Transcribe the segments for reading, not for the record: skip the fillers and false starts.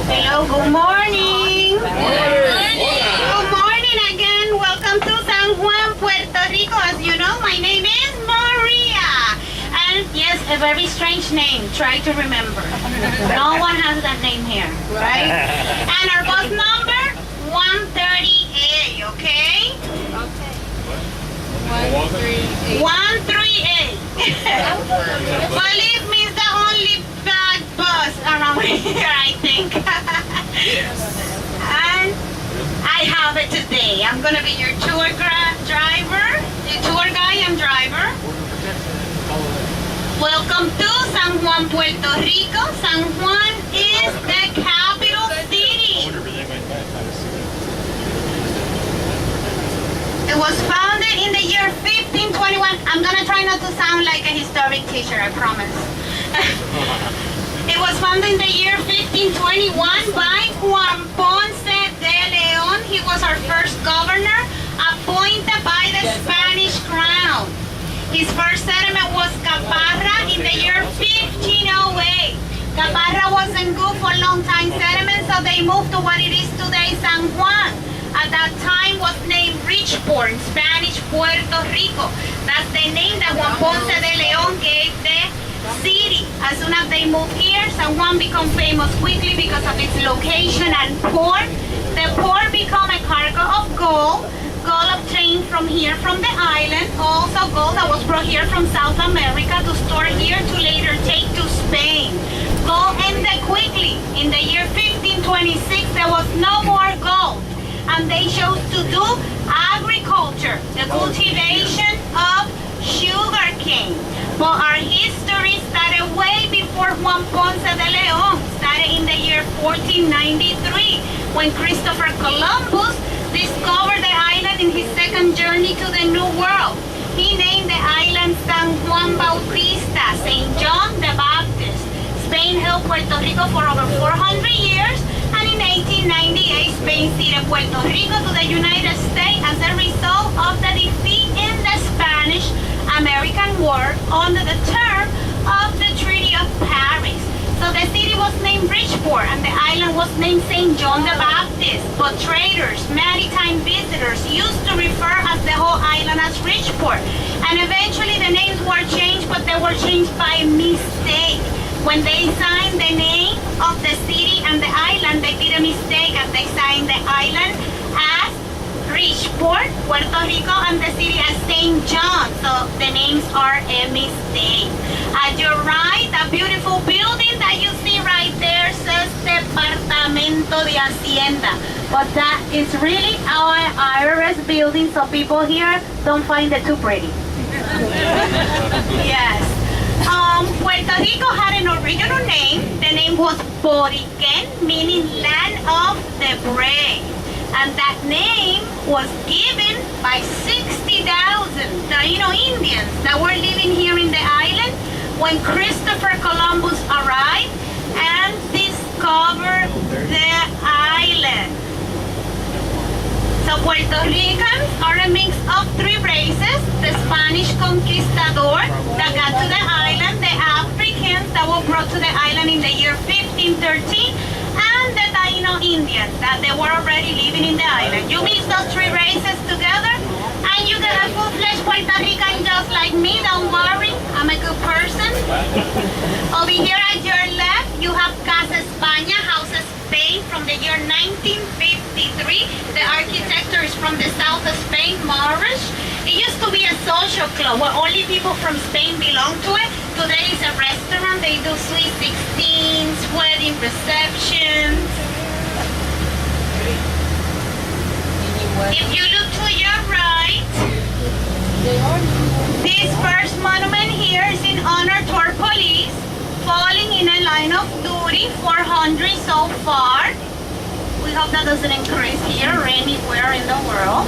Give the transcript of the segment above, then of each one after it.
Hello, good morning. Good morning again. Welcome to San Juan, Puerto Rico. As you know, my name is Maria. And yes, a very strange name. Try to remember. No one has that name here, right? And our bus number, 138, okay? 138. Believe me, it's the only bad bus around here, I think. And I have it today. I'm going to be your tour driver, the tour guide and driver. Welcome to San Juan, Puerto Rico. San Juan is the capital city. It was founded in the year 1521. I'm going to try not to sound like a historic teacher, I promise. It was founded in the year 1521 by Juan Ponce de Leon. He was our first governor, appointed by the Spanish crown. His first settlement was Caparra in the year 1508. Caparra wasn't good for long-time settlement, so they moved to what it is today, San Juan. At that time was named Richport, in Spanish, Puerto Rico. That's the name that Juan Ponce de Leon gave the city. As soon as they moved here, San Juan became famous quickly because of its location and port. The port became a cargo of gold obtained from here from the island, also gold that was brought here from South America to store here to later take to Spain. Gold ended quickly. In the year 1526, there was no more gold, and they chose to do agriculture, the cultivation of sugarcane. But our history started way before Juan Ponce de Leon, started in the year 1493, when Christopher Columbus discovered the island in his second journey to the New World. He named the island San Juan Bautista, St. John the Baptist. Spain held Puerto Rico for over 400 years, and in 1898, Spain ceded Puerto Rico to the United States as a result of the defeat in the Spanish-American War under the term of the Treaty of Paris. So the city was named Bridgeport and the island was named St. John the Baptist. But traders, maritime visitors used to refer as the whole island as Bridgeport. And eventually the names were changed, but they were changed by mistake. When they signed the name of the city and the island, they did a mistake and they signed the island as Bridgeport, Puerto Rico, and the city as St. John. So the names are a mistake. At your right, a beautiful building that you see right there says Departamento de Hacienda. But that is really our IRS building, so people here don't find it too pretty. Yes. Puerto Rico had an original name. The name was Boriquen, meaning land of the brave. And that name was given by 60,000 Taino Indians that were living here in the island when Christopher Columbus arrived and discovered the island. So Puerto Ricans are a mix of three races: the Spanish conquistador that got to the island, the Africans that were brought to the island in the year 1513, and the Taino Indians that they were already living in the island. You mix those three races together and you get a full-fledged Puerto Rican just like me. Don't worry, I'm a good person. Over here at your left, you have Casa España, House Spain, from the year 1953. The architecture is from the south of Spain, Morro. It used to be a social club where only people from Spain belong to it. Today it's a restaurant. They do sweet 16s, wedding receptions. If you look to your right, this first monument here is in honor to our police, falling in a line of duty, 400 so far. We hope that doesn't increase here or anywhere in the world.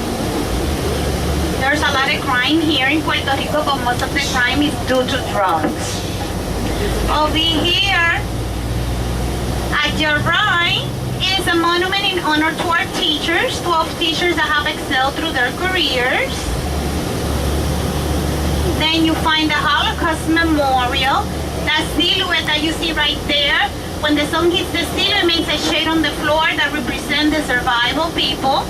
There's a lot of crime here in Puerto Rico, but most of the crime is due to drugs. Over here, at your right, is a monument in honor to our teachers, 12 teachers that have excelled through their careers. Then you find the Holocaust Memorial that that silhouette that you see right there, when the sun hits the silhouette, it makes a shade on the floor that represents the survival people.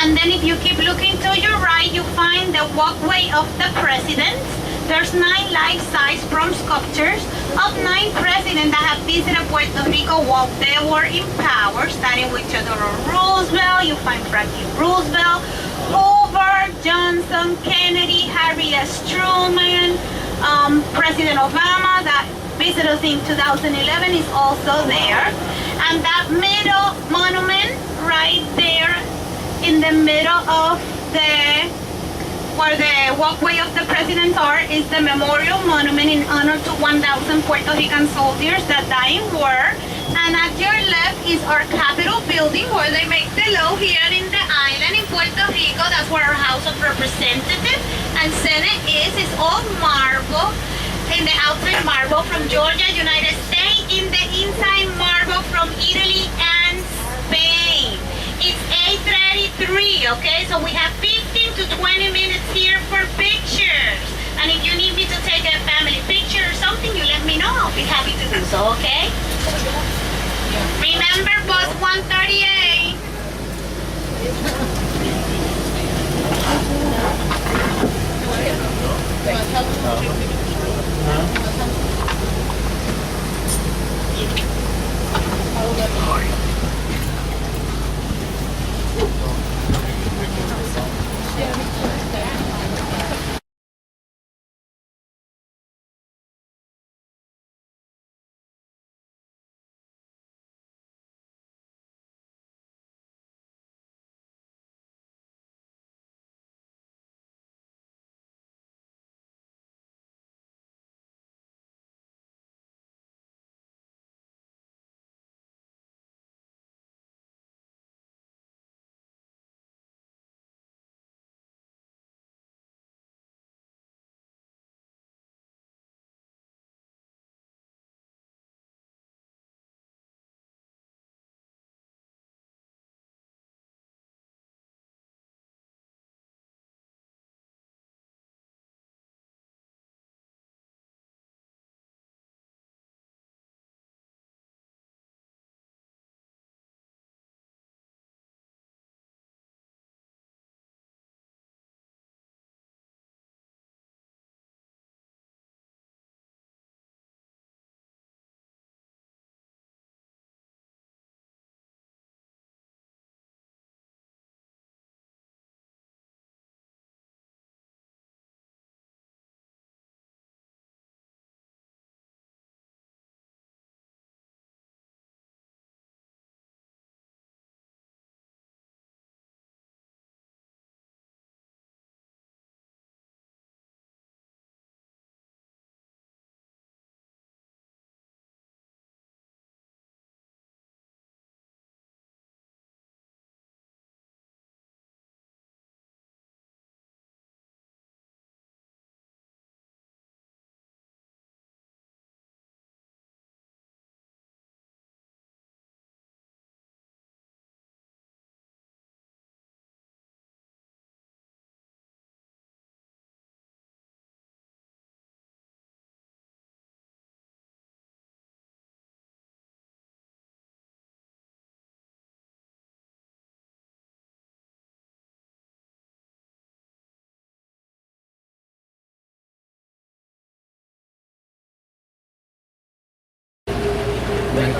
And then if you keep looking to your right, you find the walkway of the presidents. There's 9 life-size bronze sculptures of 9 presidents that have visited Puerto Rico while they were in power, starting with Theodore Roosevelt. You find Franklin Roosevelt, Hoover, Johnson, Kennedy, Harry S. Truman, President Obama that visited us in 2011 is also there. And that middle monument right there in the middle of where the walkway of the presidents are is the memorial monument in honor to 1,000 Puerto Rican soldiers that died in war. And at your left is our Capitol building where they make the law here in the island in Puerto Rico. That's where our House of Representatives and Senate is. It's all marble. In the outside marble from Georgia, United States. In the inside marble from Italy and Spain. It's 8:33, okay? So we have 15 to 20 minutes here for pictures. And if you need me to take a family picture or something, you let me know. I'll be happy to do so, okay? Remember bus 138.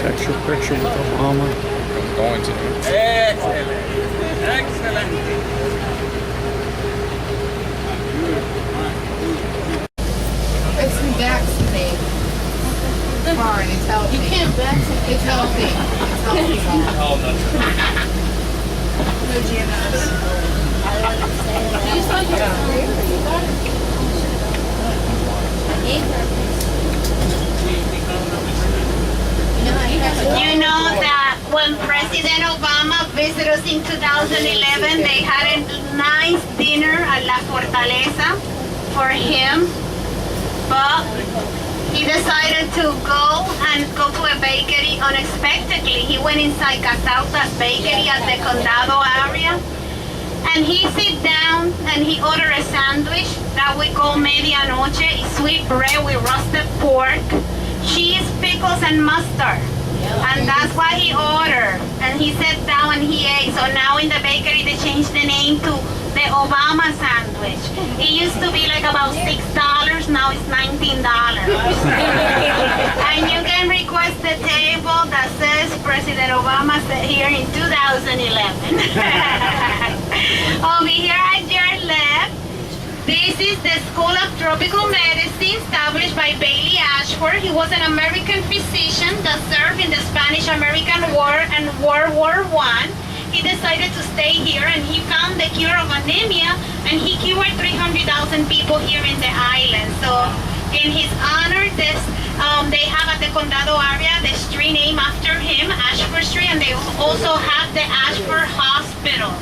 Take your picture with Obama. I'm going to. Excellent. Excellent. It's vaccinate. Fine, it's healthy. You can't vaccinate. It's healthy. It's healthy. Oh, that's No GMOs. You saw You know that when President Obama visited us in 2011, they had a nice dinner at La Fortaleza for him, but he decided to go to a bakery unexpectedly. He went inside Casauta's bakery at the Condado area, And he sit down and he order a sandwich that we call medianoche. It's sweet bread with roasted pork, cheese, pickles, and mustard. And that's what he ordered. And he sat down and he ate. So now in the bakery they changed the name to the Obama sandwich. It used to be like about $6. Now it's $19. And you can request the table that says President Obama sat here in 2011. Over here at your left, this is the School of Tropical Medicine established by Bailey Ashford. He was an American physician that served in the Spanish-American War and World War I. He decided to stay here and he found the cure of anemia and he cured 300,000 people here in the island. So in his honor, they have at the Condado area the street named after him, Ashford Street, and they also have the Ashford Hospital.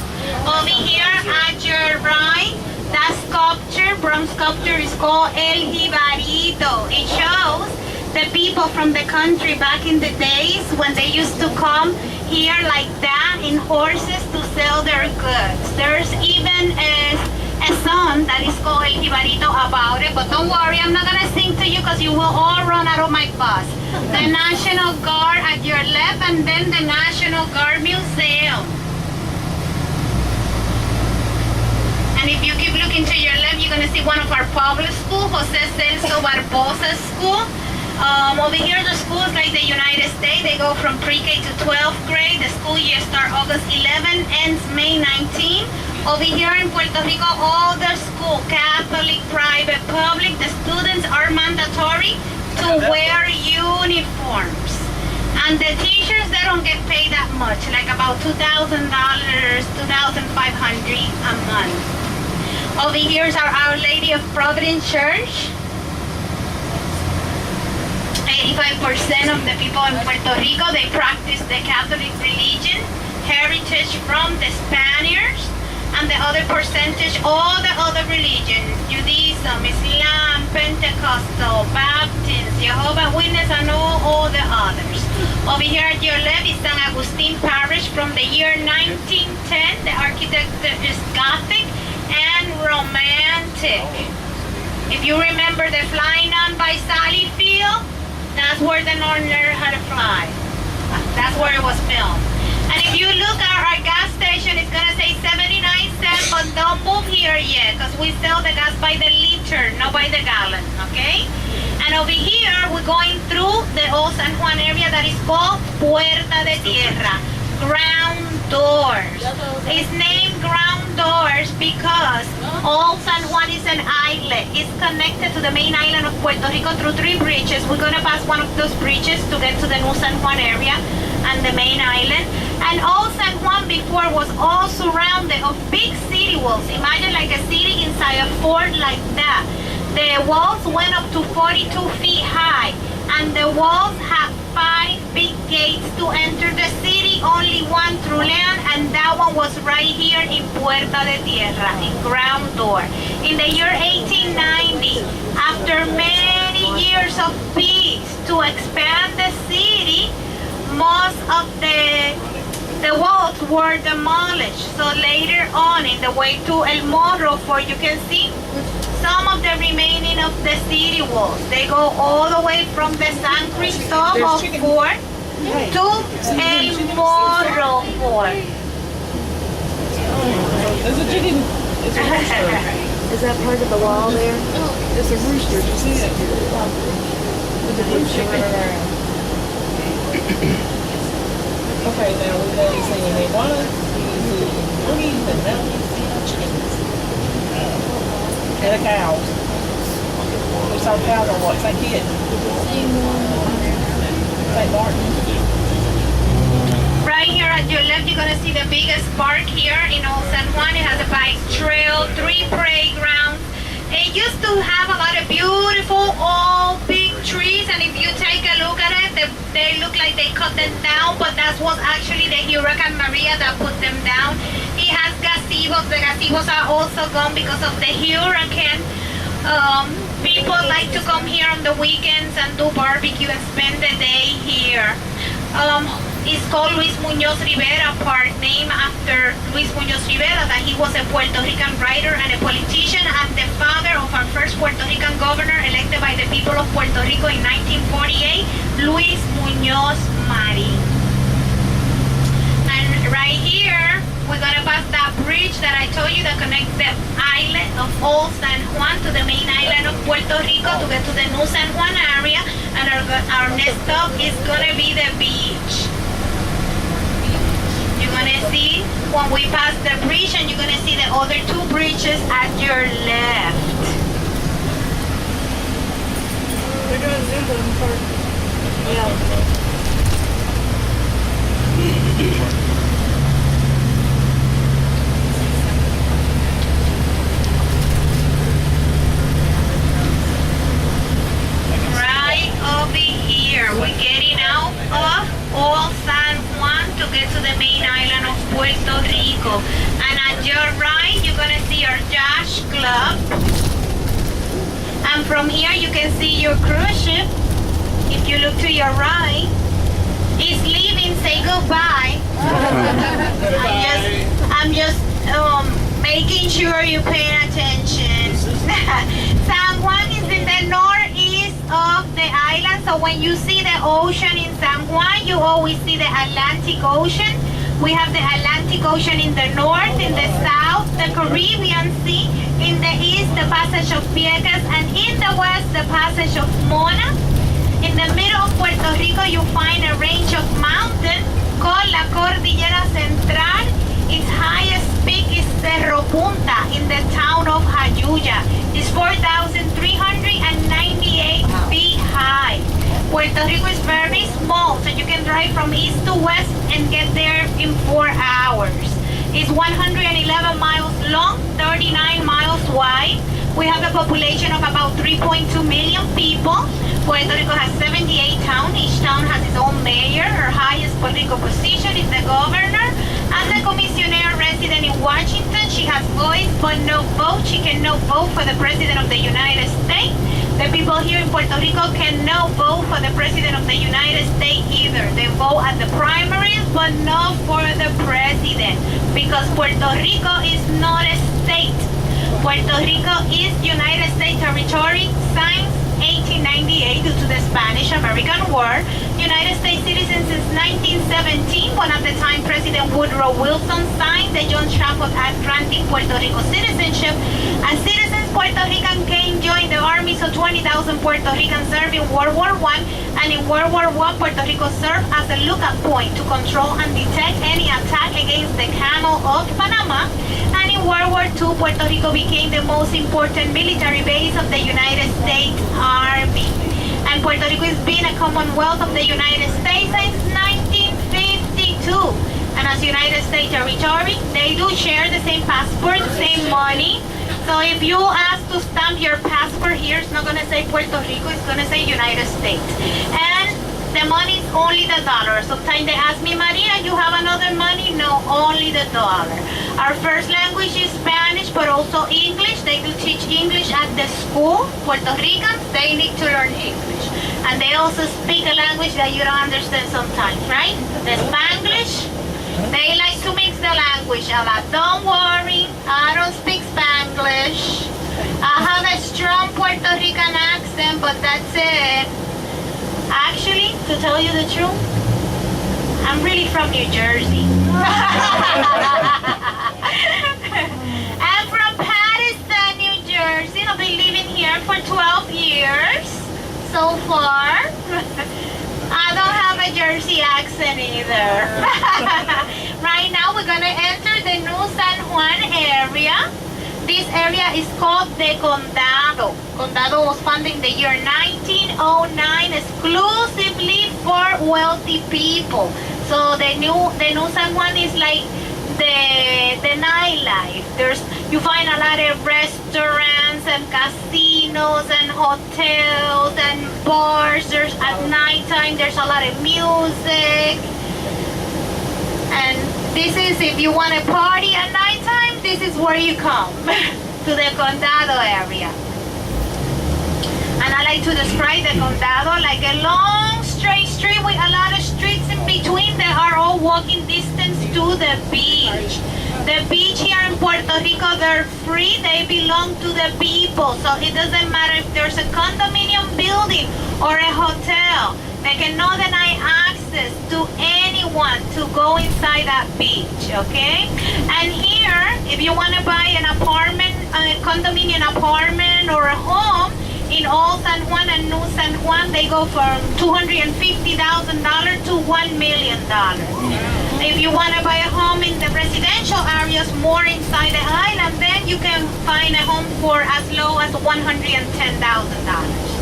Over here at your right, that sculpture, bronze sculpture, is called El Jibarito. It shows the people from the country back in the days when they used to come here like that in horses to sell their goods. There's even a song that is called El Jibarito about it, but don't worry, I'm not gonna sing to you because you will all run out of my bus. The National Guard at your left and then the National Guard Museum. And if you keep looking to your left, you're going to see one of our public schools, Jose Celso Barbosa School. Over here, the school is like the United States. They go from pre-K to 12th grade. The school year starts August 11, ends May 19. Over here in Puerto Rico, all the school, Catholic, private, public, the students are mandatory to wear uniforms. And the teachers, they don't get paid that much, like about $2,000, $2,500 a month. Over here is our Lady of Providence Church. 85% of the people in Puerto Rico, they practice the Catholic religion, heritage from the Spaniards, and the other percentage, all the other religions, Judaism, Islam, Pentecostal, Baptist, Jehovah's Witness, and all the others. Over here at your left is San Agustin Parish from the year 1910. The architecture is Gothic and Romantic. If you remember the Flying On by Sally Field, that's where the North learned how to fly. That's where it was filmed. And if you look at our gas station, it's gonna say 79 cents, but don't move here yet, because we sell the gas by the liter, not by the gallon, okay? And over here, we're going through the Old San Juan area that is called Puerta de Tierra, ground doors. It's named ground doors because Old San Juan is an island. It's connected to the main island of Puerto Rico through 3 bridges. We're gonna pass one of those bridges to get to the New San Juan area and the main island. And Old San Juan before was all surrounded of big city walls. Imagine like a city inside a fort like that. The walls went up to 42 feet high, and the walls have 5 big gates to enter the city, only one through land, and that one was right here in Puerta de Tierra, in ground door. In the year 1890, after many years of peace to expand the city, most of the walls were demolished. So later on, in the way to El Morro, for you can see some of the remaining of the city walls. They go all the way from the San Cristobal fort to El Morro fort. There's a chicken. It's a rooster. Is that part of the wall there? It's a rooster. Did you see it? There's a blue chicken. Okay, now we're going to be singing they want to see 3, and now we see chickens. And a cow. There's some cows on what? St. Kitts? St. Martin. Right here at your left, you're going to see the biggest park here in Old San Juan. It has a bike trail, 3 playgrounds. It used to have a lot of beautiful old big trees, and if you take a look at it, they look like they cut them down, but that was actually the Hurricane Maria that put them down. It has gazebos. The gazebos are also gone because of the hurricane. People like to come here on the weekends and do barbecue and spend the day here. is called Luis Muñoz Rivera Park, named after Luis Muñoz Rivera, that he was a Puerto Rican writer and a politician, and the father of our first Puerto Rican governor elected by the people of Puerto Rico in 1948, Luis Muñoz Marín. And right here, we're gonna pass that bridge that I told you that connects the island of Old San Juan to the main island of Puerto Rico to get to the New San Juan area, and our next stop is gonna be the beach. You're gonna see when we pass the bridge, and you're gonna see the other two bridges at your left. We're doing Zoom for. Yeah. Right over here, we're getting out of Old San Juan to get to the main island of Puerto Rico. And at your right, you're gonna see our Yacht Club. And from here, you can see your cruise ship. If you look to your right, it's leaving. Say goodbye. I'm just making sure you're paying attention. San Juan is in the northeast of the island, so when you see the ocean in San Juan, you always see the Atlantic Ocean. We have the Atlantic Ocean in the north, in the south, the Caribbean Sea, in the east, the Passage of Vieques, and in the west, the Passage of Mona. In the middle of Puerto Rico, you find a range of mountains called La Cordillera Central. Its highest peak is Cerro Punta in the town of Jayuya. It's 4,398 feet high. Puerto Rico is very small, so you can drive from east to west and get there in 4 hours. It's 111 miles long, 39 miles wide. We have a population of about 3.2 million people. Puerto Rico has 78 towns. Each town has its own mayor. Her highest political position is the governor. As the commissioner resident in Washington, she has voice but no vote. She cannot vote for the President of the United States. The people here in Puerto Rico cannot vote for the President of the United States either. They vote at the primaries but not for the President, because Puerto Rico is not a state. Puerto Rico is United States territory, signed 1898 due to the Spanish-American War. United States citizen since 1917, when at the time President Woodrow Wilson signed the John Trafford Act granting Puerto Rico citizenship. As citizens, Puerto Rican can join the army, so 20,000 Puerto Ricans served in World War I, and in World War I, Puerto Rico served as a lookout point to control and detect any attack against the Canal of Panama. And in World War II, Puerto Rico became the most important military base of the United States Army. And Puerto Rico has been a Commonwealth of the United States since 1952. And as United States territory, they do share the same passport, the same money. So if you ask to stamp your passport here, it's not going to say Puerto Rico, it's going to say United States. And the money is only the dollar. Sometimes they ask me, Maria, you have another money? No, only the dollar. Our first language is Spanish, but also English. They do teach English at the school. Puerto Ricans, they need to learn English. And they also speak a language that you don't understand sometimes, right? The Spanglish. They like to mix the language a lot. Don't worry, I don't speak Spanglish. I have a strong Puerto Rican accent, but that's it. Actually, to tell you the truth, I'm really from New Jersey. I'm from Patterson, New Jersey. I've been living here for 12 years so far. I don't have a Jersey accent either. Right now, we're going to enter the New San Juan area. This area is called the Condado. Condado was founded in the year 1909 exclusively for wealthy people. So the new San Juan is like the nightlife. You find a lot of restaurants and casinos and hotels and bars. At nighttime there's a lot of music. And this is, if you want to party at nighttime, this is where you come, to the Condado area. And I like to describe the Condado like a long straight street with a lot of streets in between Ponce are all walking distance to the beach. The beach here in Puerto Rico, they're free. They belong to the people. So it doesn't matter if there's a condominium building or a hotel. They cannot deny access to anyone to go inside that beach, okay? And here, if you want to buy an apartment, a condominium apartment or a home in Old San Juan and New San Juan, they go from $250,000 to $1 million. If you want to buy a home in the residential areas more inside the island, then you can find a home for as low as $110,000.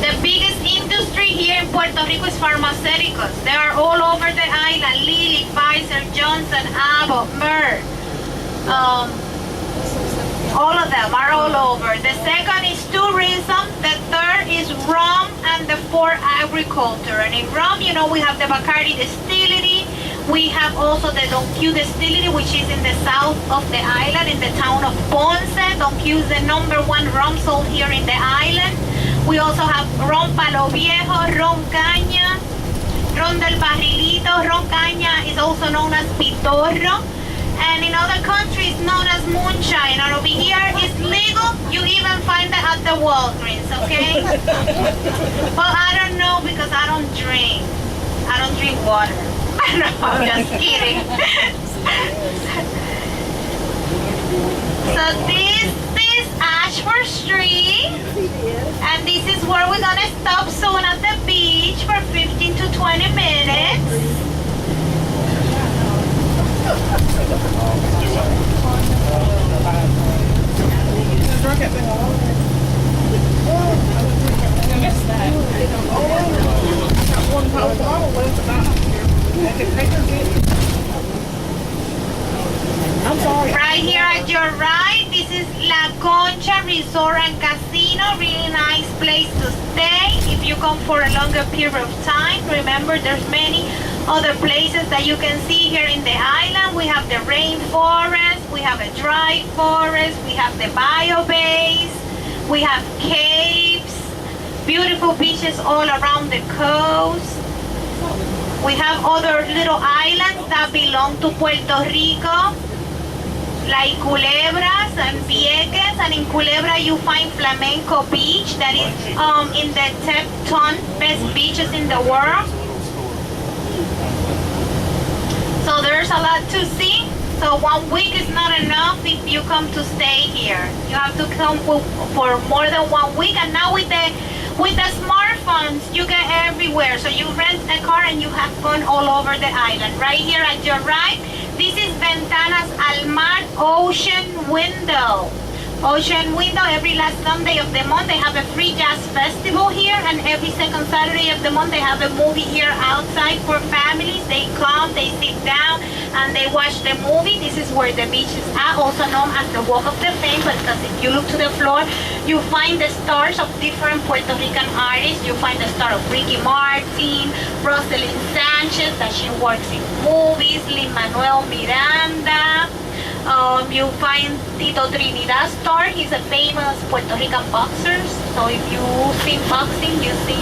The biggest industry here in Puerto Rico is pharmaceuticals. They are all over the island. Lilly, Pfizer, Johnson, Abbott, Merck. All of them are all over. The second is tourism. The third is rum. And the fourth, agriculture. And in rum, you know, we have the Bacardi distillery. We have also the Don Q distillery, which is in the south of the island, in the town of Ponce. Don Q is the #1 rum sold here in the island. We also have ron Palo Viejo, ron caña, ron del barrilito. Ron caña is also known as pitorro. And in other countries known as moonshine. And over here is legal. You even find that at the Walgreens, okay? Well, I don't know because I don't drink. I don't drink water. No, I'm just kidding. So this is Ashford Street. And this is where we're gonna stop soon at the beach for 15 to 20 minutes. I'm sorry. Right here at your right, this is La Concha Resort and Casino. Really nice place to stay. If you come for a longer period of time, remember there's many other places that you can see here in the island. We have the rainforest, we have a dry forest, we have the bio base, we have caves, beautiful beaches all around the coast. We have other little islands that belong to Puerto Rico, like Culebras and Vieques, and in Culebra you find Flamenco Beach, that is in the top 10 best beaches in the world. So there's a lot to see. So 1 week is not enough if you come to stay here. You have to come for more than 1 week. And now with the smartphones, you get everywhere. So you rent a car and you have fun all over the island. Right here at your right, this is Ventanas al Mar Ocean Window. Ocean Window, every last Sunday of the month they have a free jazz festival here, and every second Saturday of the month they have a movie here outside for families. They come, they sit down, and they watch the movie. This is where the beach is at, also known as the Walk of the Fame, because if you look to the floor, you find the stars of different Puerto Rican artists. You find the star of Ricky Martin, Rosalind Sanchez, that she works in movies, Lin-Manuel Miranda. You find Tito Trinidad star. He's a famous Puerto Rican boxer. So if you see boxing, you see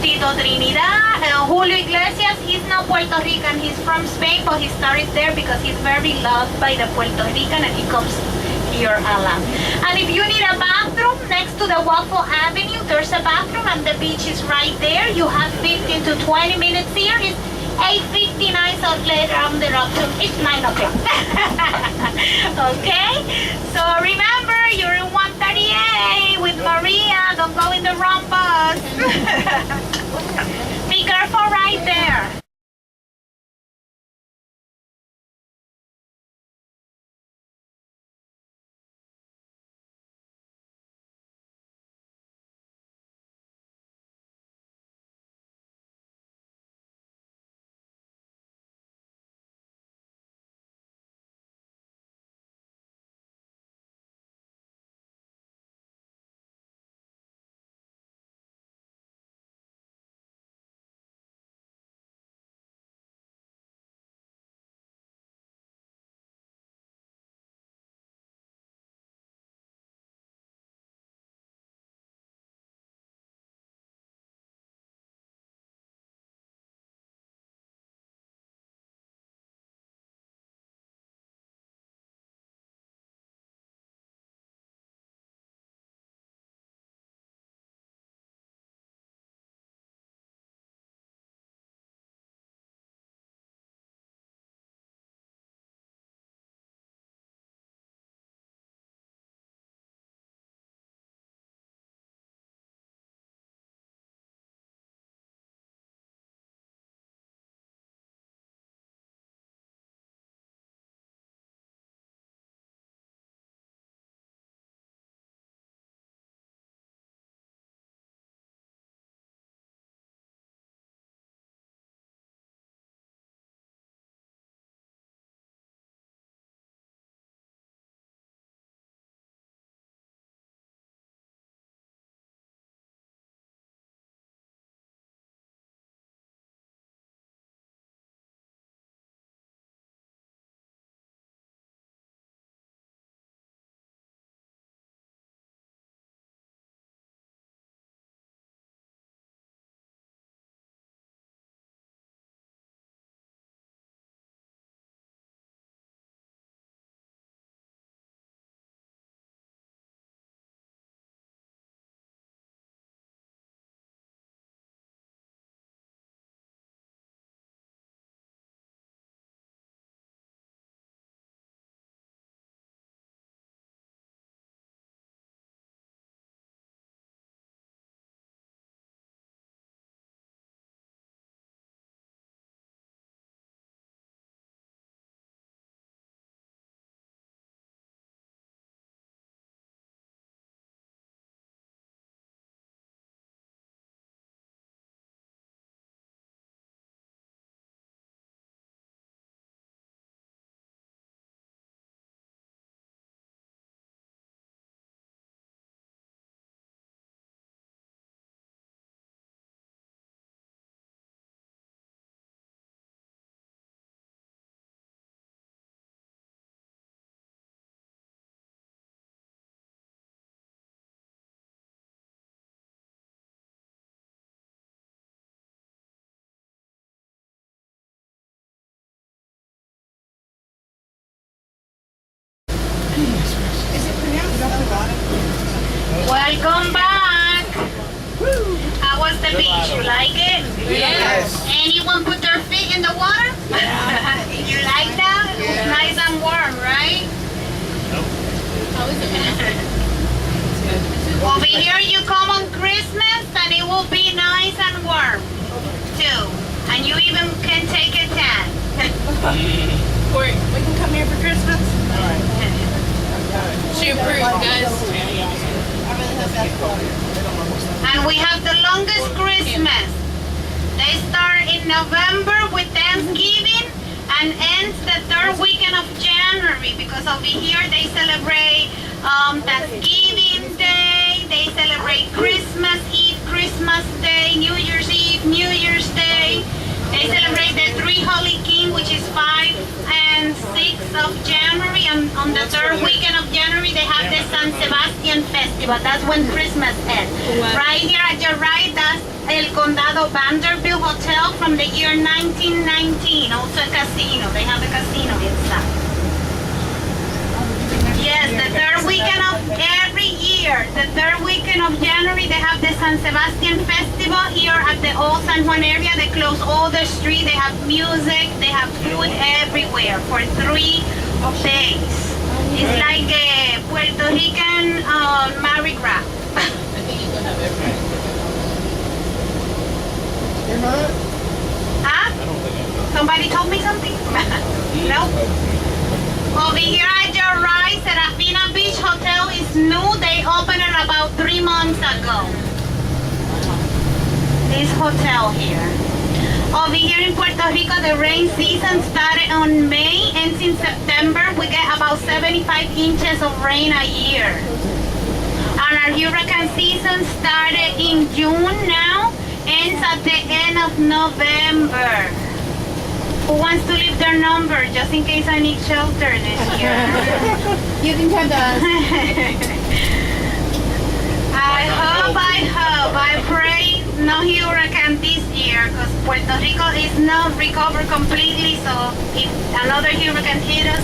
Tito Trinidad. Julio Iglesias, he's not Puerto Rican. He's from Spain, but he started there because he's very loved by the Puerto Rican, and he comes here a lot. And if you need a bathroom, next to the Waffle Avenue, there's a bathroom, and the beach is right there. You have 15 to 20 minutes here. It's 8:59, so later on the road, it's 9 o'clock. Okay? So remember, you're in 138 with Maria. Don't go in the wrong bus. Be careful right there. Welcome back. How was the beach? You like it? Yes. Anyone put their feet in the water? You like that? It's nice and warm, right? Over here you come on Christmas and it will be nice and warm too. And you even can take a tan. We can come here for Christmas. She approved, guys. And we have the longest Christmas. They start in November with Thanksgiving and ends the third weekend of January, because over here they celebrate Thanksgiving Day, they celebrate Christmas Eve, Christmas Day, New Year's Eve, New Year's Day. They celebrate the Three Holy King, which is 5 and 6 of January, and on the third weekend of January they have the San Sebastian Festival. That's when Christmas ends. Right here at your right, that's El Condado Vanderbilt Hotel from the year 1919. Also a casino. They have a casino inside. Yes, the third weekend of every year, the third weekend of January, they have the San Sebastian Festival here at the Old San Juan area. They close all the street. They have music. They have food everywhere for 3 days. It's like a Puerto Rican Mardi Gras. Huh? Somebody told me something? No? Over here at your right, Serafina Beach Hotel is new. They opened it about 3 months ago. This hotel here. Over here in Puerto Rico, the rain season started on May, ends in September. We get about 75 inches of rain a year. And our hurricane season started in June now, ends at the end of November. Who wants to leave their number just in case I need shelter this year? You can come to us. I pray no hurricane this year, because Puerto Rico is not recovered completely, so if another hurricane hit us,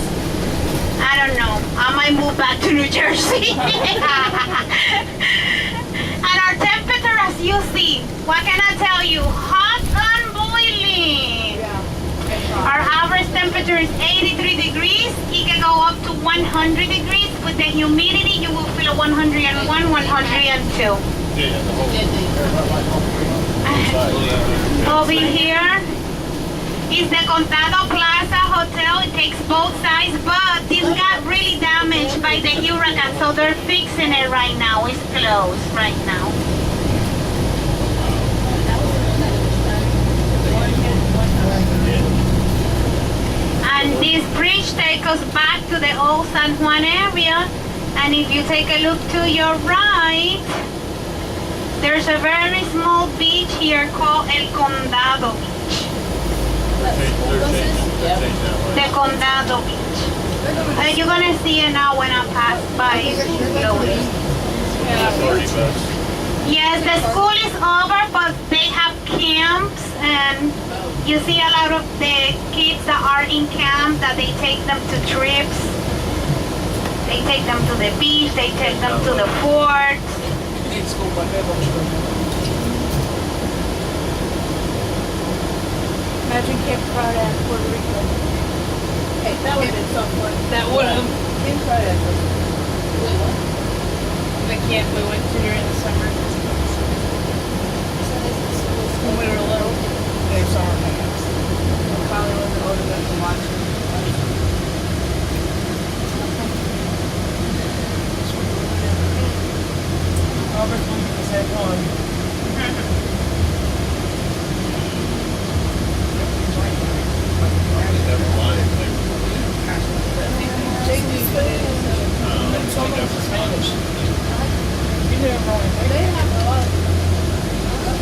I don't know, I might move back to New Jersey. And our temperature, as you see, what can I tell you? Hot and boiling. Our average temperature is 83 degrees. It can go up to 100 degrees. With the humidity, you will feel 101, 102. Over here is the Condado Plaza Hotel. It takes both sides, but this got really damaged by the hurricane, so they're fixing it right now. It's closed right now. And this bridge takes us back to the Old San Juan area. And if you take a look to your right, there's a very small beach here called El Condado Beach. The Condado Beach. You're gonna see it now when I pass by slowly. Yes, the school is over, but they have camps, and you see a lot of the kids that are in camp that they take them to trips. They take them to the beach, they take them to the fort. Imagine Cape Friday in Puerto Rico. Hey, that would have been so fun. That would have. Cape Friday. The camp we went to during the summer. When we were little. They were summer camps. Probably wasn't old enough to watch it. Robert's moving to San Juan.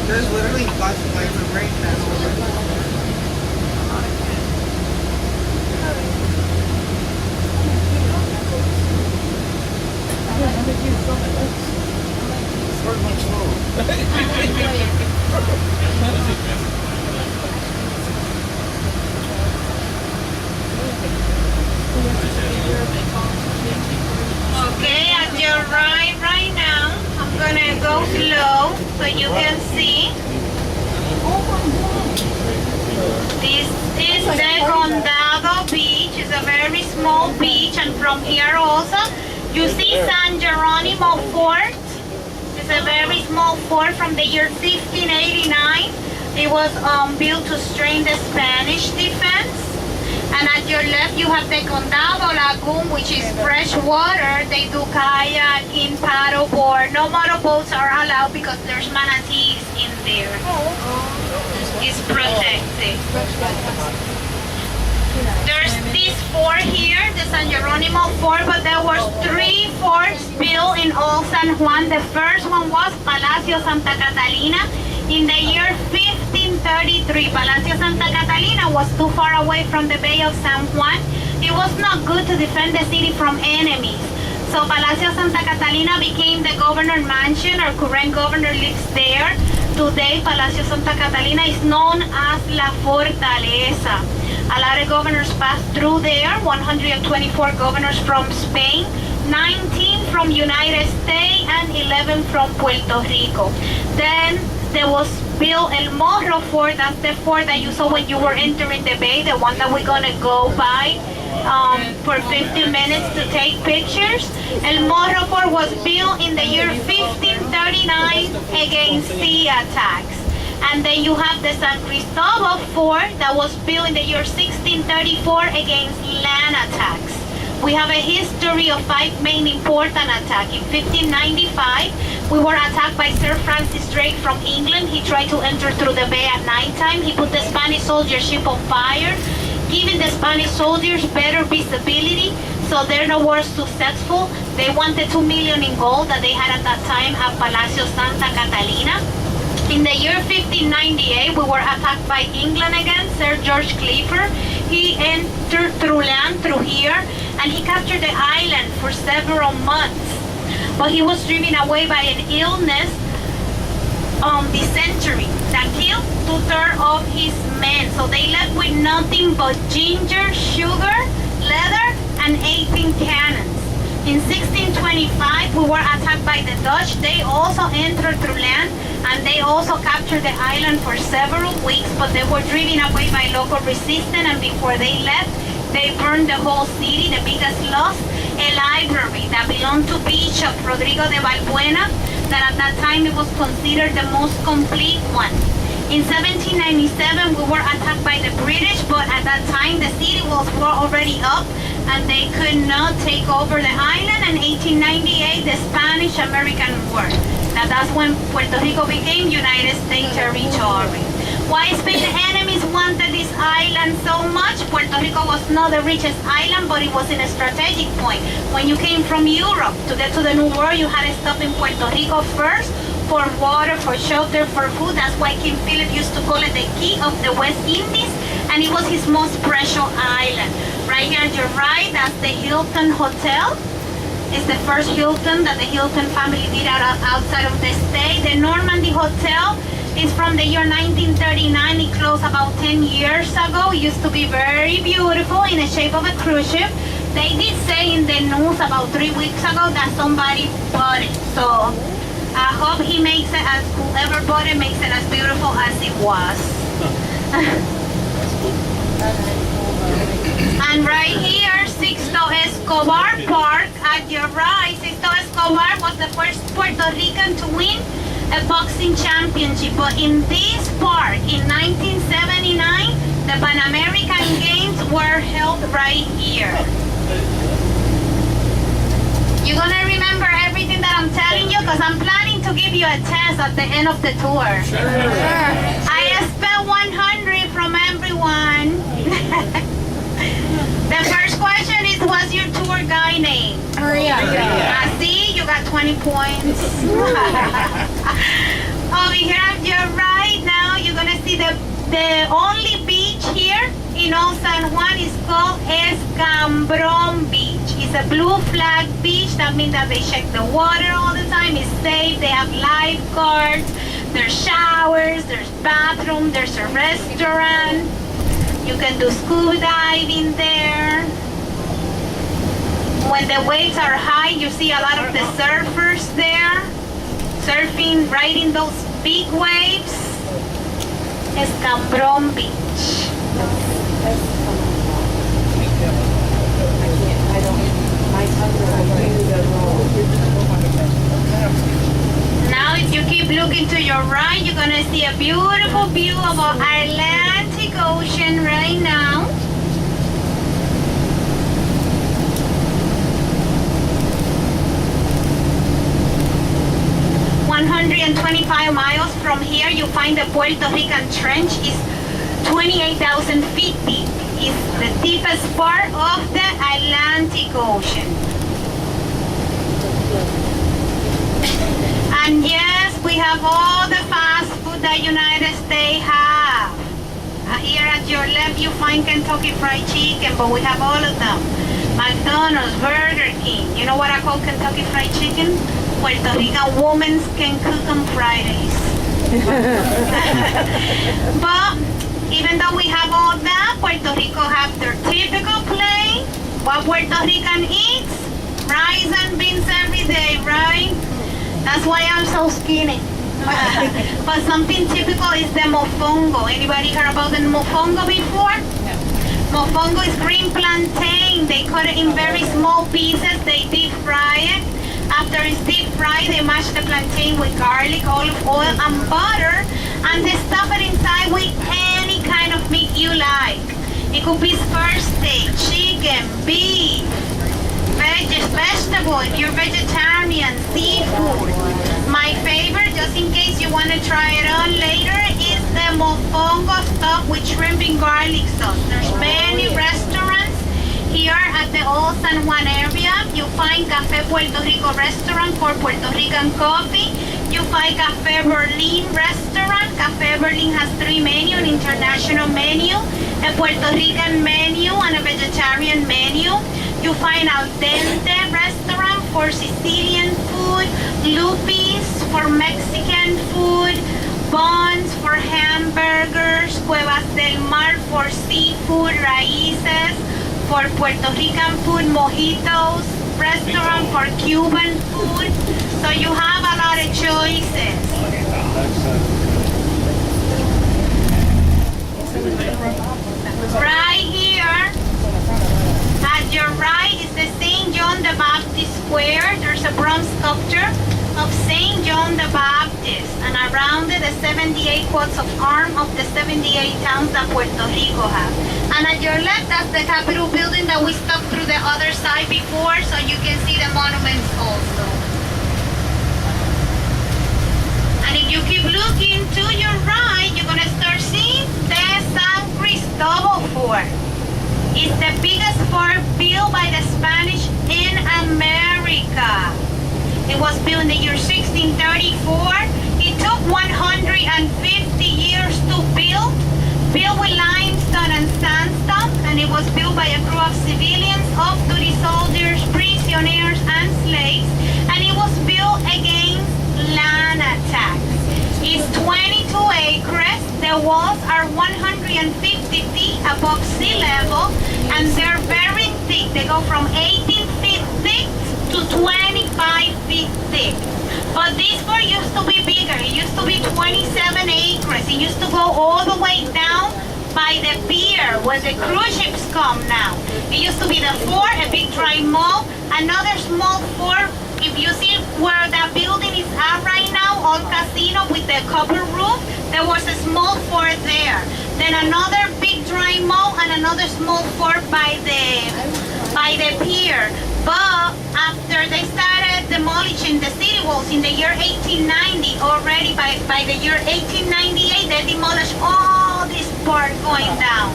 There's literally flashing lights of rain now. Okay, at your right now, go slow so you can see. This is the Condado Beach. It's a very small beach, and from here also you see San Jeronimo Fort. It's a very small fort from the year 1589. It was built to strain the Spanish defense. And at your left you have the Condado Lagoon, which is fresh water. They do kayaking, paddleboard. No motorboats are allowed because there's manatees in there. It's protected. There's this fort here, the San Jeronimo Fort, but there was 3 forts built in Old San Juan. The first one was Palacio Santa Catalina in the year 1533. Palacio Santa Catalina was too far away from the Bay of San Juan. It was not good to defend the city from enemies. So Palacio Santa Catalina became the governor mansion. Our current governor lives there. Today, Palacio Santa Catalina is known as La Fortaleza. A lot of governors passed through there, 124 governors from Spain, 19 from United States, and 11 from Puerto Rico. Then there was built El Morro Fort. That's the fort that you saw when you were entering the bay, the one that we're gonna go by for 15 minutes to take pictures. El Morro Fort was built in the year 1539 against sea attacks. And then you have the San Cristobal Fort that was built in the year 1634 against land attacks. We have a history of 5 main important attacks. In 1595, we were attacked by Sir Francis Drake from England. He tried to enter through the bay at nighttime. He put the Spanish soldier ship on fire, giving the Spanish soldiers better visibility, so they were successful. They wanted 2 million in gold that they had at that time at Palacio Santa Catalina. In the year 1598, we were attacked by England again, Sir George Clifford. He entered through land through here, and he captured the island for several months. But he was driven away by an illness, dysentery, that killed 2/3 of his men. So they left with nothing but ginger, sugar, leather, and 18 cannons. In 1625, we were attacked by the Dutch. They also entered through land, and they also captured the island for several weeks, but they were driven away by local resistance, and before they left, they burned the whole city. The biggest loss, a library that belonged to Bishop Rodrigo de Balbuena, that at that time it was considered the most complete one. In 1797, we were attacked by the British, but at that time the city was already up and they could not take over the island. In 1898, the Spanish-American War. Now that's when Puerto Rico became United States territory. Why Spanish enemies wanted this island so much? Puerto Rico was not the richest island, but it was in a strategic point. When you came from Europe to get to the New World, you had to stop in Puerto Rico first for water, for shelter, for food. That's why King Philip used to call it the key of the West Indies, and it was his most precious island. Right here on your right, that's the Hilton Hotel. It's the first Hilton that the Hilton family did outside of the state. The Normandy Hotel is from the year 1939. It closed about 10 years ago. It used to be very beautiful in the shape of a cruise ship. They did say in the news about 3 weeks ago that somebody bought it. So I hope he makes it, as whoever bought it makes it as beautiful as it was. And right here, Sixto Escobar Park at your right. Sixto Escobar was the first Puerto Rican to win a boxing championship. But in this park, in 1979, the Pan American Games were held right here. You're gonna remember everything that I'm telling you, because I'm planning to give you a test at the end of the tour. Sure. I expect 100 from everyone. The first question is, what's your tour guide name? Maria. See, you got 20 points. Over here at your right now, you're gonna see the only beach here in Old San Juan is called Escambron Beach. It's a blue flag beach. That means that they check the water all the time. It's safe. They have lifeguards. There's showers. There's bathroom. There's a restaurant. You can do scuba diving there. When the waves are high, you see a lot of the surfers there surfing riding those big waves. Escambron Beach. Now if you keep looking to your right, you're gonna see a beautiful view of our Atlantic Ocean right now. "125 miles from here, you find the Puerto Rican Trench is 28,000 feet deep. It's the deepest part of the Atlantic Ocean. And yes, we have all the fast food that United States have. Here at your left, you find Kentucky Fried Chicken, but we have all of them. McDonald's, Burger King. You know what I call Kentucky Fried Chicken? Puerto Rican women can cook on Fridays. But even though we have all that, Puerto Rico have their typical plate. What Puerto Rican eats? Rice and beans every day, right? That's why I'm so skinny. But something typical is the mofongo. Anybody heard about the mofongo before? Mofongo is green plantain. They cut it in very small pieces. They deep fry it. After it's deep fried, they mash the plantain with garlic, olive oil, and butter, and they stuff it inside with any kind of meat you like. It could be spare steak, chicken, beef, vegetable, if you're vegetarian, seafood. My favorite, just in case you want to try it on later, is the mofongo stuffed with shrimp and garlic sauce. There's many restaurants here at the Old San Juan area. You find Café Puerto Rico restaurant for Puerto Rican coffee. You find Café Berlin restaurant. Café Berlin has 3 menus, an international menu, a Puerto Rican menu, and a vegetarian menu. You find Al Dente restaurant for Sicilian food, Lupi's for Mexican food, Bon's for hamburgers, Cuevas del Mar for seafood, Raíces for Puerto Rican food, Mojitos restaurant for Cuban food. So you have a lot of choices. Right here, at your right is the St. John the Baptist Square. There's a bronze sculpture of St. John the Baptist, and around it the 78 coats of arms of the 78 towns that Puerto Rico has. And at your left, that's the Capitol building that we stopped through the other side before, so you can see the monuments also. And if you keep looking to your right, you're gonna start seeing the San Cristobal Fort. It's the biggest fort built by the Spanish in America. It was built in the year 1634. It took 150 years to build with limestone and sandstone, and it was built by a crew of civilians, off-duty soldiers, prisoners, and slaves, and it was built against land attacks. It's 22 acres. The walls are 150 feet above sea level, and they're very thick. They go from 18 feet thick to 25 feet thick. But this fort used to be bigger. It used to be 27 acres. It used to go all the way down by the pier where the cruise ships come now. It used to be the fort, a big dry mall, another small fort. If you see where that building is at right now, Old Castillo with the covered roof, there was a small fort there. Then another big dry mall and another small fort by the pier. But after they started demolishing the city walls in the year 1890, already by the year 1898, they demolished all this part going down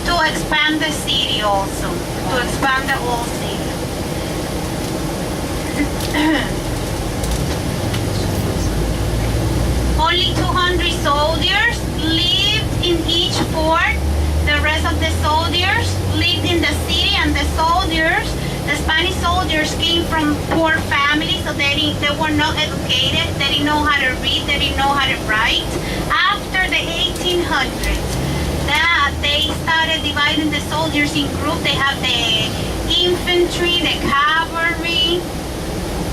to expand the city also, to expand the old city. Only 200 soldiers lived in each fort. The rest of the soldiers lived in the city, and the Spanish soldiers came from poor families, so they were not educated. They didn't know how to read. They didn't know how to write. After the 1800s, they started dividing the soldiers in groups. They have the infantry, the cavalry,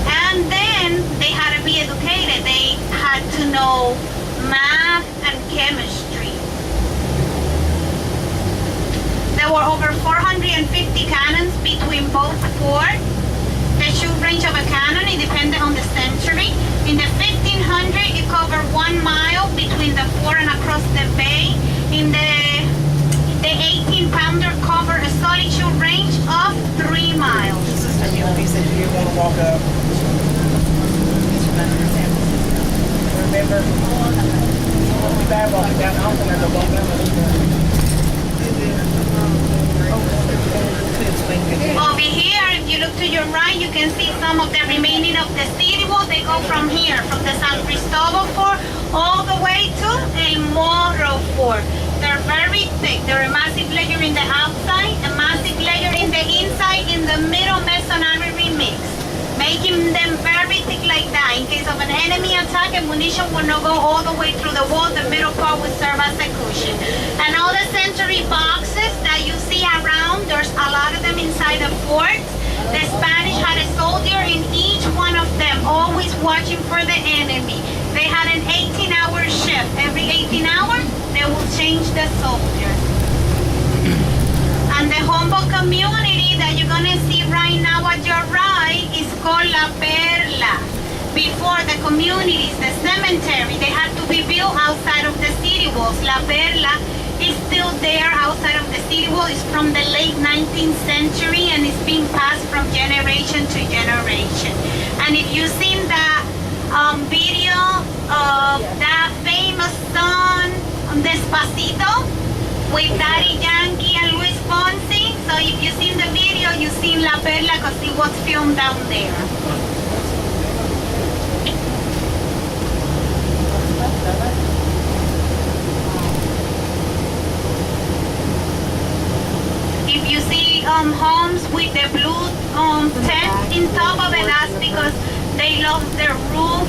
and then they had to be educated. They to know math and chemistry. There were over 450 cannons between both forts. The shoot range of a cannon, it depended on the century. In the 1500, it covered 1 mile between the fort and across the bay. In the 18-pounder covered a solid shoot range of 3 miles. He said you didn't want to walk up. Remember? We bad walking down. I don't think I could walk down either. Over here, if you look to your right, you can see some of the remaining of the city wall. They go from here, from the San Cristobal fort, all the way to El Morro fort. They're very thick. They're a massive layer in the outside, a massive layer in the inside, in the middle masonry remix, making them very thick like that. In case of an enemy attack, ammunition will not go all the way through the wall. The middle part will serve as a cushion. And all the sentry boxes that you see around, there's a lot of them inside the forts. The Spanish had a soldier in each one of them, always watching for the enemy. They had an 18-hour shift. Every 18 hours, they will change the soldier. And the humble community that you're gonna see right now at your right is called La Perla. Before the communities, the cemetery, they had to be built outside of the city walls. La Perla is still there outside of the city wall. It's from the late 19th century and it's being passed from generation to generation. And if you've seen that video of that famous song, Despacito, with Daddy Yankee and Luis Fonsi, so if you've seen the video, you've seen La Perla because it was filmed down there. If you see homes with the blue tent in top of it, that's because they lost their roof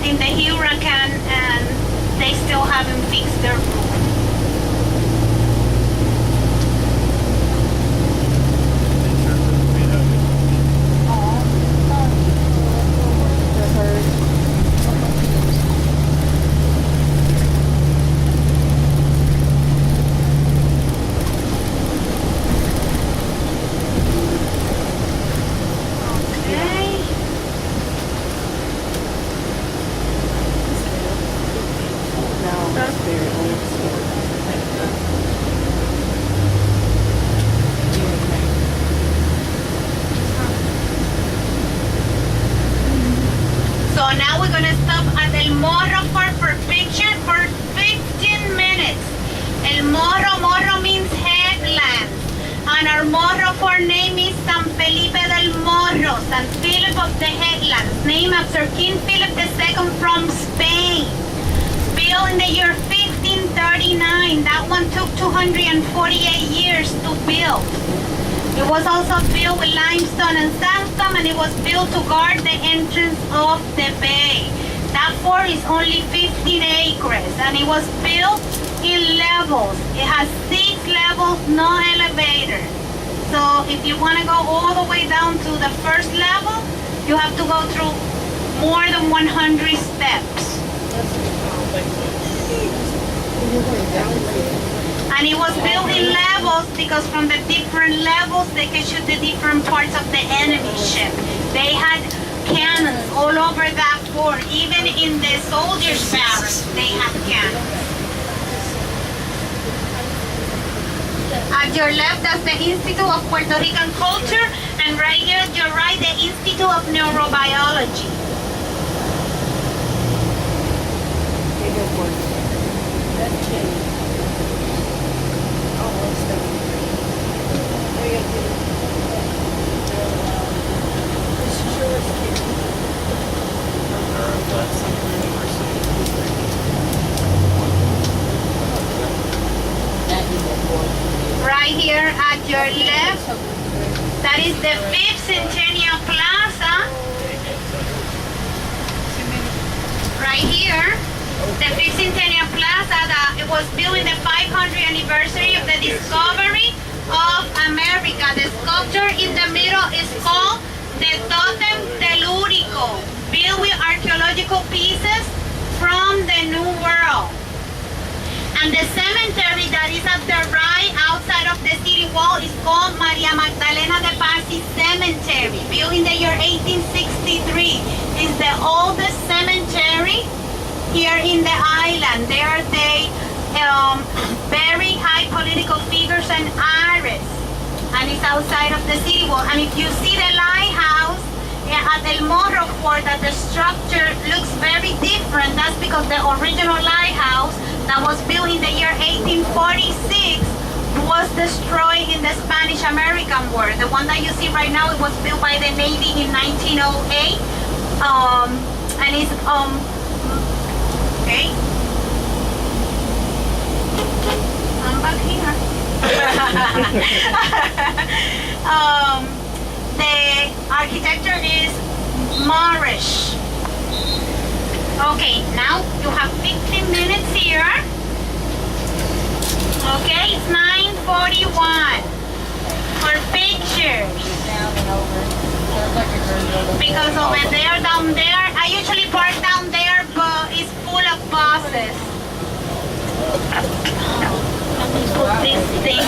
in the hurricane and they still haven't fixed their roof. So now we're gonna stop at El Morro for picture for 15 minutes. El Morro means headland. And our Morro for name is San Felipe del Morro, San Philip of the Headlands, named after King Philip II from Spain. Built in the year 1539. That one took 248 years to build. It was also built with limestone and sandstone, and it was built to guard the entrance of the bay. That fort is only 15 acres, and it was built in levels. It has 6 levels, no elevator. So if you want to go all the way down to the first level, you have to go through more than 100 steps. And it was built in levels because from the different levels they could shoot the different parts of the enemy ship. They had cannons all over that fort. Even in the soldiers' barracks, they had cannons. At your left, that's the Institute of Puerto Rican Culture, and right here at your right, the Institute of Neurobiology. Right here at your left, that is the 5th Centennial Plaza. Right here, the 5th Centennial Plaza, that it was built in the 500th anniversary of the discovery of America. The sculpture in the middle is called the Totem Tellurico, built with archaeological pieces And the cemetery that is at the right outside of the city wall is called Maria Magdalena de Pazzi Cemetery, built in the year 1863. It's the oldest cemetery here in the island. There they bury high political figures and artists. And it's outside of the city wall. And if you see the lighthouse at El Morro Fort, that the structure looks very different. That's because the original lighthouse that was built in the year 1846 was destroyed in the Spanish-American War. The one that you see right now, it was built by the Navy in 1908. And it's, okay. I'm back here. The architecture is Moorish. Okay, now you have 15 minutes here. Okay, it's 9:41 for pictures. Because over there, down there, I usually park down there, but it's full of buses. Let me put this thing.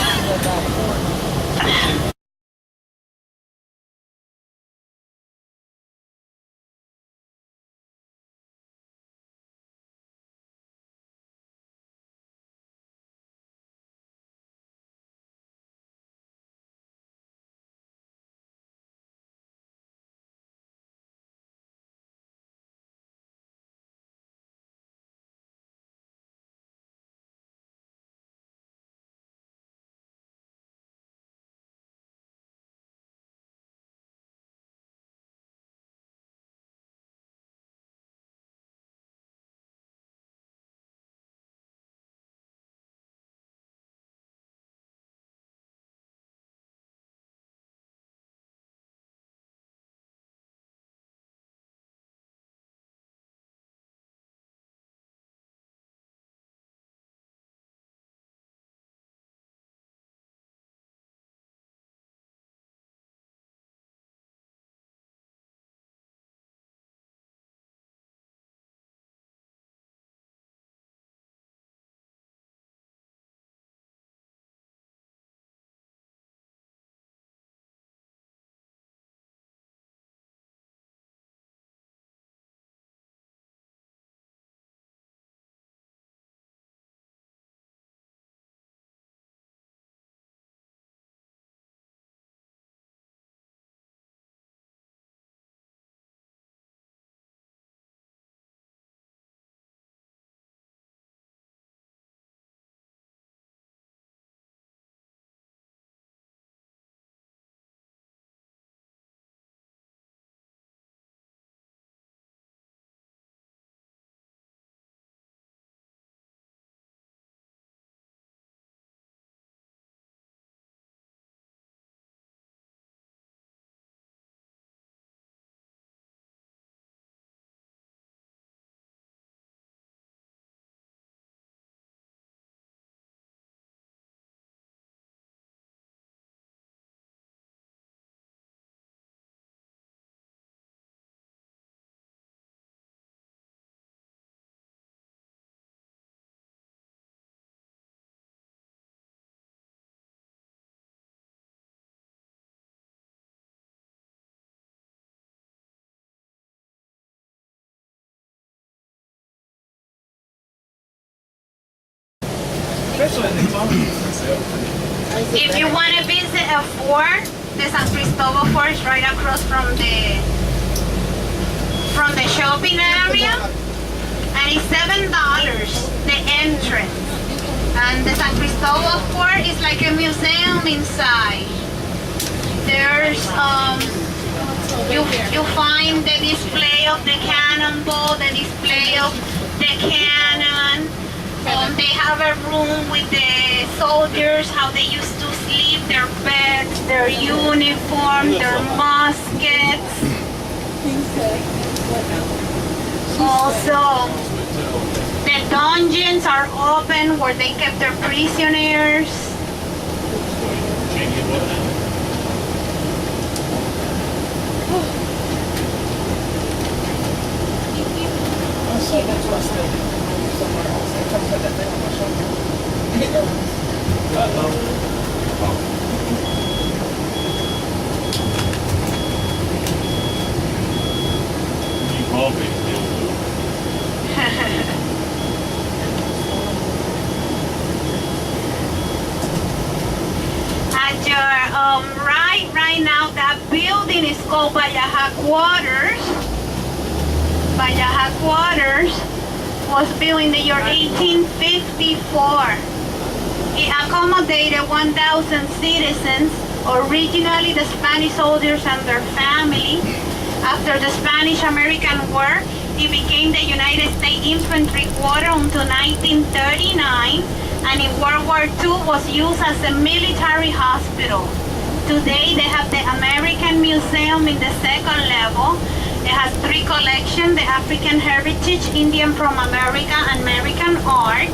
If you want to visit a fort, the San Cristobal Fort is right across from the shopping area, and it's $7 the entrance. And the San Cristobal Fort is like a museum inside. There's you find the display of the cannonball, the display of the cannon. They have a room with the soldiers, how they used to sleep, their beds, their uniform, their muskets. Also, the dungeons are open where they kept their prisoners. So that's what's somewhere else. I come put that thing on my shoulder. You bumping still too. At your right now, that building is called Bayaha Quarters. Bayaha Quarters was built in the year 1854. It accommodated 1,000 citizens, originally the Spanish soldiers and their family. After the Spanish-American War, it became the United States Infantry Quarter until 1939, and in World War II was used as a military hospital. Today they have the American Museum in the second level. It has 3 collections: the African Heritage, Indian from America, and American Art.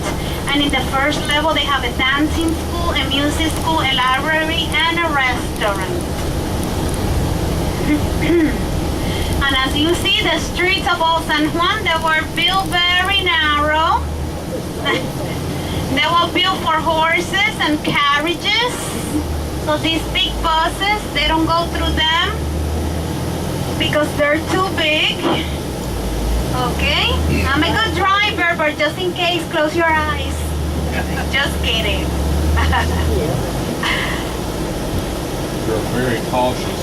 And in the first level they have a dancing school, a music school, a library, and a restaurant. And as you see, the streets of Old San Juan, they were built very narrow. They were built for horses and carriages. So these big buses, they don't go through them because they're too big. Okay? I'm a good driver, but just in case, close your eyes. Just kidding. You're very cautious.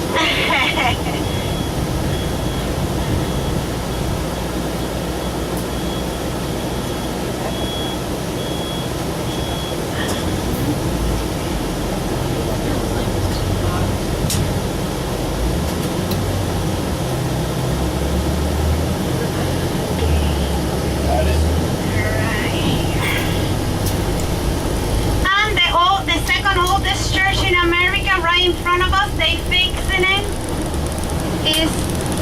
In front of us, they fixing it, is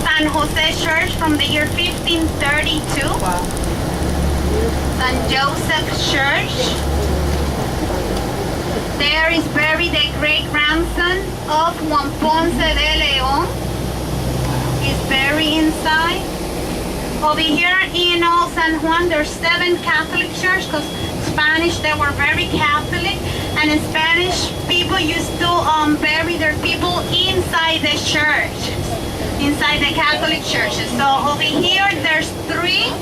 San Jose Church from the year 1532. Wow. San Joseph Church. There is buried the great-grandson of Juan Ponce de Leon. Is buried inside. Over here in Old San Juan, there's 7 Catholic churches because Spanish, they were very Catholic, and in Spanish, people used to bury their people inside the church, inside the Catholic churches. So over here, there's three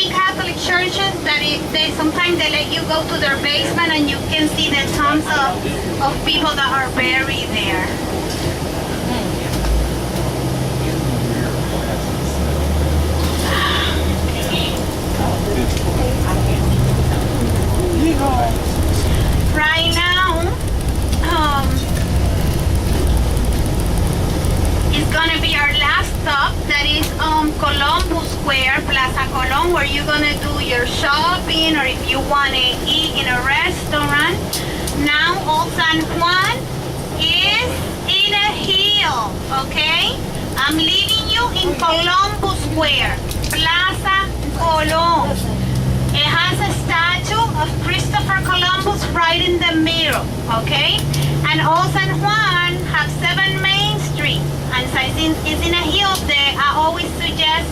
Catholic churches that they sometimes they let you go to their basement and you can see the tons of people that are buried there. Right now, it's gonna be our last stop. That is Columbus Square, Plaza Colón, where you're gonna do your shopping, or if you wanna eat in a restaurant. Now, Old San Juan is in a hill, okay? I'm leaving you in Columbus Square, Plaza Colón. It has a statue of Christopher Columbus right in the middle, okay? And Old San Juan has 7 main streets. And since it's in a hill, I always suggest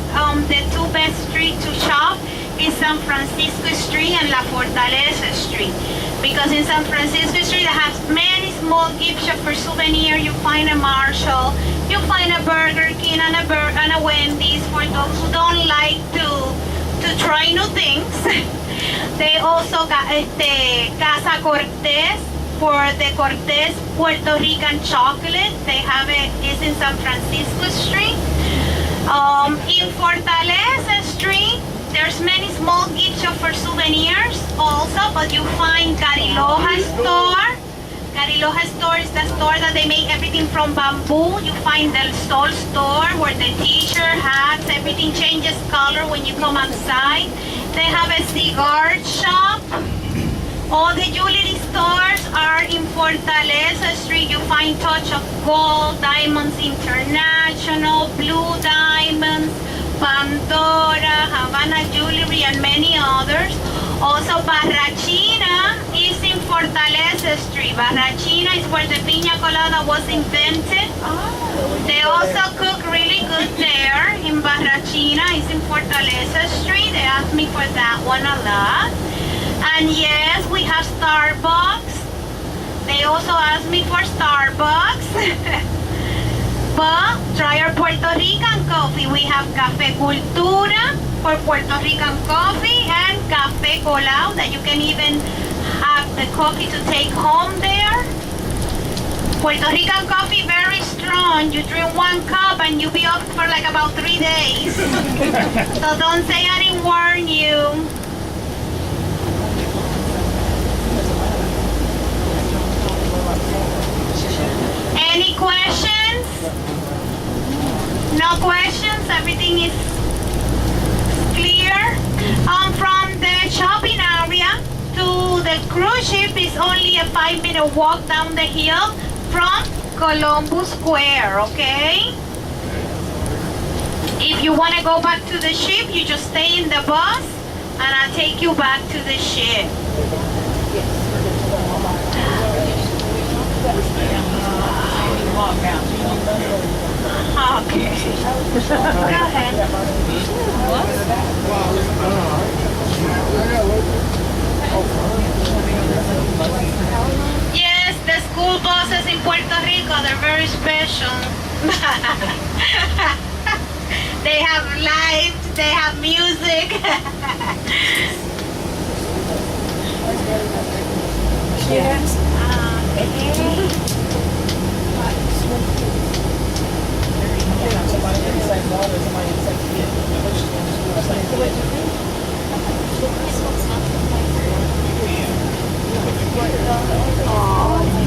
the 2 best streets to shop is San Francisco Street and La Fortaleza Street. Because in San Francisco Street, it has many small gift shops for souvenir. You find a Marshall, you find a Burger King and a Wendy's for those who don't like to try new things. They also got Casa Cortez for the Cortez Puerto Rican chocolate. They have it's in San Francisco Street. In Fortaleza Street, there's many small gift shops for souvenirs also, but you find Cariloja store. Cariloja store is the store that they make everything from bamboo. You find the Sol store where the t-shirt, hats, everything changes color when you come outside. They have a cigar shop. All the jewelry stores are in Fortaleza Street. You find Touch of Gold, Diamonds International, Blue Diamonds, Pandora, Havana Jewelry, and many others. Also, Barrachina is in Fortaleza Street. Barrachina is where the piña colada was invented. They also cook really good there in Barrachina. It's in Fortaleza Street. They asked me for that one a lot. And yes, we have Starbucks. They also asked me for Starbucks. But try our Puerto Rican coffee. We have Café Cultura for Puerto Rican coffee and Café Colao that you can even have the coffee to take home there. Puerto Rican coffee, very strong. You drink 1 cup and you'll be up for like about 3 days. So don't say I didn't warn you. Any questions? No questions? Everything is clear? From the shopping area to the cruise ship is only a 5-minute walk down the hill from Columbus Square, okay? If you want to go back to the ship, you just stay in the bus and I'll take you back to the ship. Okay. Go ahead. Yes, the school buses in Puerto Rico, they're very special. They have lights, they have music.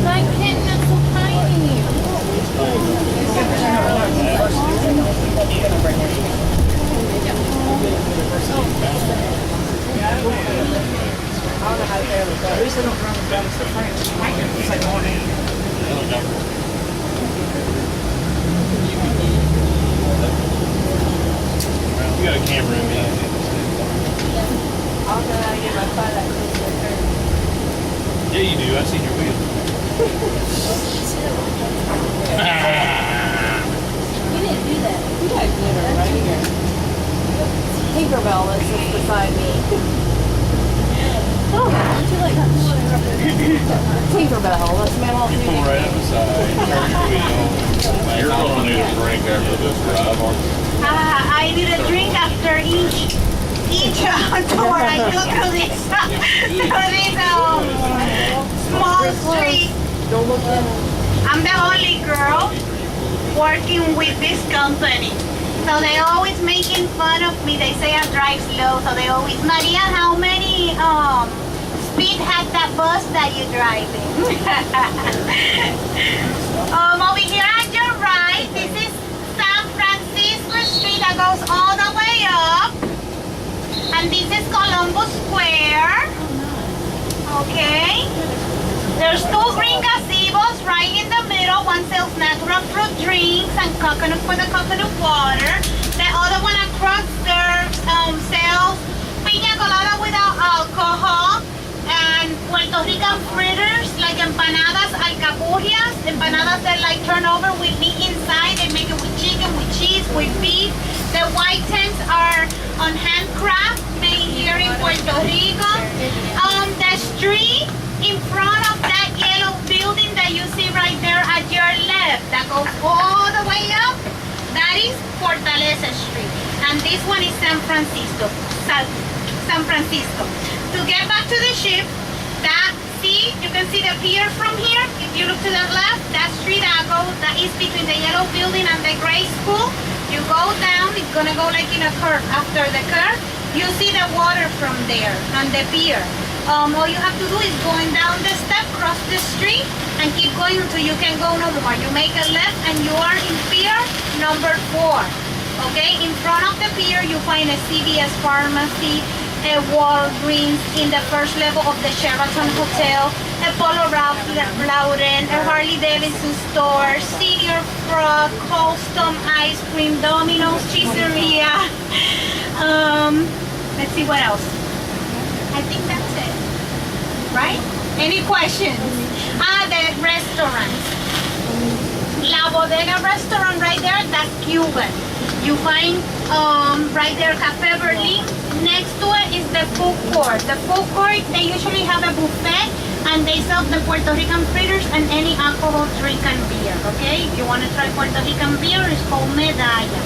Like kitten, it's so tiny. You got a camera in me. Yeah, you do. I've seen your wheel. You didn't do that. You got glitter right here. Tinkerbell is just beside me. Oh, don't you like that? Tinkerbell, that's my whole Pull right up the side. Turn your wheel. You're going to need a drink after this drive, aren't you? I need a drink after each tour I do through this small street. I'm the only girl working with this company. So they always making fun of me. They say I drive slow. So they always, Maria, how many speed has that bus that you're driving? Over here on your right, this is San Francisco Street that goes all the way up. And this is Columbus Square. Okay. There's 2 green gazebos right in the middle. One sells natural fruit drinks and coconut for the coconut water. The other one across there sells piña colada without alcohol and Puerto Rican fritters like empanadas alcapurrias. Empanadas that like turn over with meat inside. They make it with chicken, with cheese, with beef. The white tents are on handcraft made here in Puerto Rico. The street in front of that yellow building that you see right there at your left, that goes all the way up, that is Fortaleza Street. And this one is San Francisco. San Francisco. To get back to the ship, you can see the pier from here. If you look to the left, that street that is between the yellow building and the gray school. You go down, it's gonna go like in a curve. After the curve, you see the water from there on the pier. All you have to do is going down the step, cross the street, and keep going until you can go no more. You make a left and you are in pier number 4. Okay, in front of the pier, you find a CVS pharmacy, a Walgreens in the first level of the Sheraton Hotel, a Polo Ralph Lauren, a Harley Davidson store, Senior Frog, Coldstone Ice Cream, Domino's Cheeseria. Let's see what else. I think that's it. Right? Any questions? The restaurants. La Bodega restaurant right there, that's Cuban. You find right there Cafe Berlin, next to it is the food court. The food court, they usually have a buffet and they sell the Puerto Rican fritters and any alcohol drink and beer, okay? If you want to try Puerto Rican beer, it's called Medalla.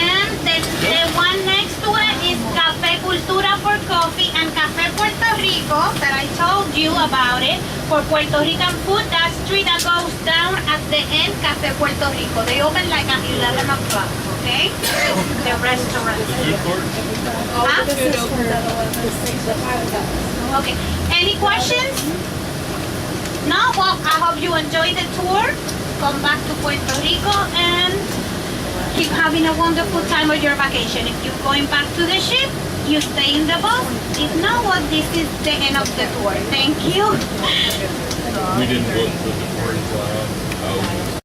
And the one next to it is Café Cultura for coffee and Café Puerto Rico that I told you about it for Puerto Rican food. That street that goes down at the end, Café Puerto Rico. They open like at 11 o'clock, okay? The restaurant. Huh? Okay. Any questions? No? Well, I hope you enjoyed the tour. Come back to Puerto Rico and keep having a wonderful time of your vacation. If you're going back to the ship, you stay in the boat. If not, well, this is the end of the tour. Thank you. We didn't look for the orange line.